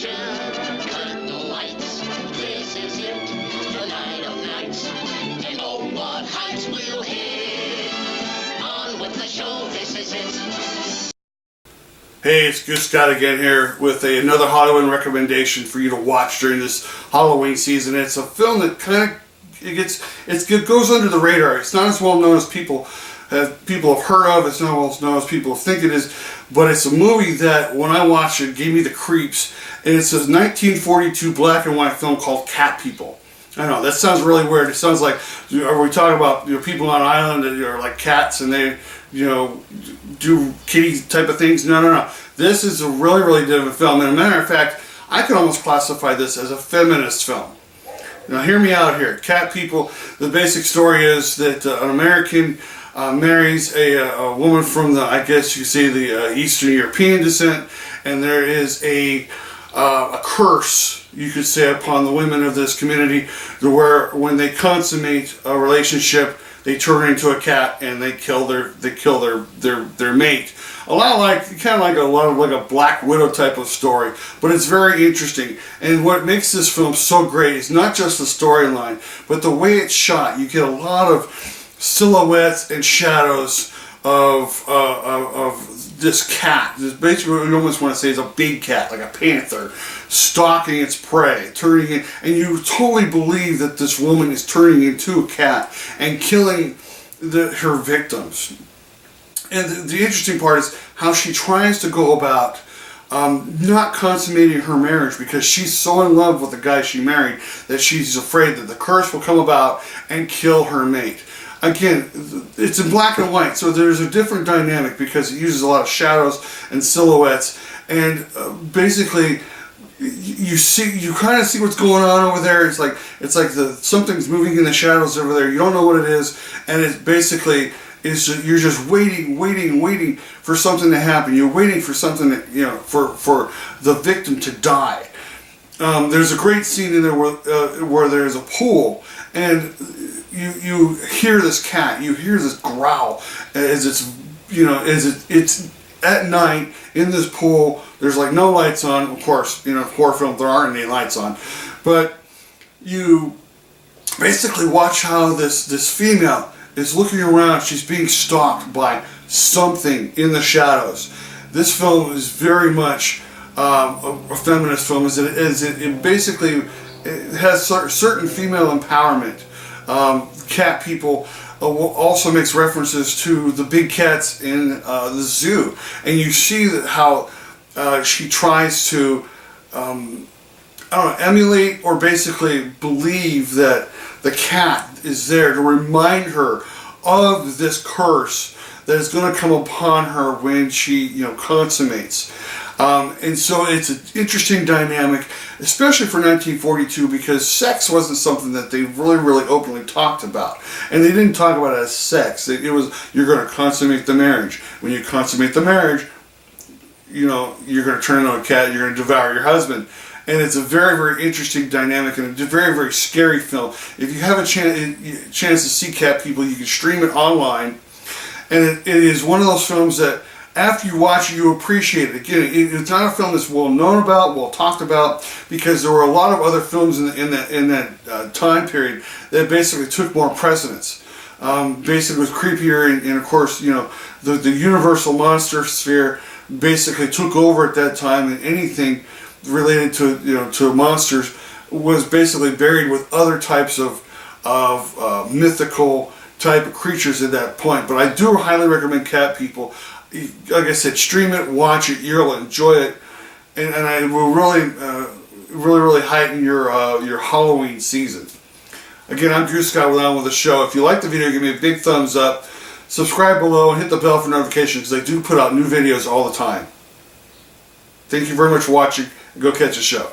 Cut the lights, this is it, the night of nights, and oh, what heights we'll hit. On with the show, this is it. Hey, it's Goose again here with another Hollywood recommendation for you to watch during this Halloween season. It's a film that kind of it goes under the radar. It's not as well known as people have heard of. It's not as well known as people think it is. But it's a movie that when I watched it gave me the creeps. And it's a 1942 black and white film called Cat People. I know that sounds really weird. It sounds like, are we talking about people on an island that are like cats and they do kitty type of things? No. This is a really different film. And as a matter of fact, I could almost classify this as a feminist film. Now hear me out here. Cat People, the basic story is that an American marries a woman from the, I guess you say, the Eastern European descent, and there is a curse, you could say, upon the women of this community, where when they consummate a relationship, they turn into a cat and they kill their mate. A lot like a Black Widow type of story, but it's very interesting. And what makes this film so great is not just the storyline, but the way it's shot. You get a lot of silhouettes and shadows of this cat. This basically what you almost want to say is a big cat, like a panther, stalking its prey, turning it, and you totally believe that this woman is turning into a cat and killing her victims. And the interesting part is how she tries to go about not consummating her marriage because she's so in love with the guy she married that she's afraid that the curse will come about and kill her mate. Again, it's in black and white, so there's a different dynamic because it uses a lot of shadows and silhouettes, and basically you kind of see what's going on over there. It's like something's moving in the shadows over there. You don't know what it is, and it basically you're just waiting for something to happen. You're waiting for something that, for the victim to die. There's a great scene in there where there's a pool, and you hear this cat, you hear this growl as it's at night in this pool. There's like no lights on, of course. Horror film, there aren't any lights on, but you basically watch how this female is looking around. She's being stalked by something in the shadows. This film is very much a feminist film. It basically has certain female empowerment. Cat People also makes references to the big cats in the zoo, and you see that how she tries to emulate or basically believe that the cat is there to remind her of this curse that is going to come upon her when she consummates. And so it's an interesting dynamic, especially for 1942, because sex wasn't something that they really openly talked about. And they didn't talk about it as sex. It was, you're going to consummate the marriage. When you consummate the marriage, you're going to turn into a cat, you're going to devour your husband. And it's a very interesting dynamic and a very scary film. If you have a chance to see Cat People, you can stream it online. And it is one of those films that after you watch it, you appreciate it. Again, it's not a film that's well known about, well talked about, because there were a lot of other films in that time period that basically took more precedence. Basically was creepier, and of course, the universal monster sphere basically took over at that time, and anything related to monsters was basically buried with other types of mythical type of creatures at that point. But I do highly recommend Cat People. Like I said, stream it, watch it, you'll enjoy it, and I will really heighten your Halloween season. Again, I'm Goose with the show. If you like the video, give me a big thumbs up, subscribe below, and hit the bell for notifications because I do put out new videos all the time. Thank you very much for watching, and go catch a show.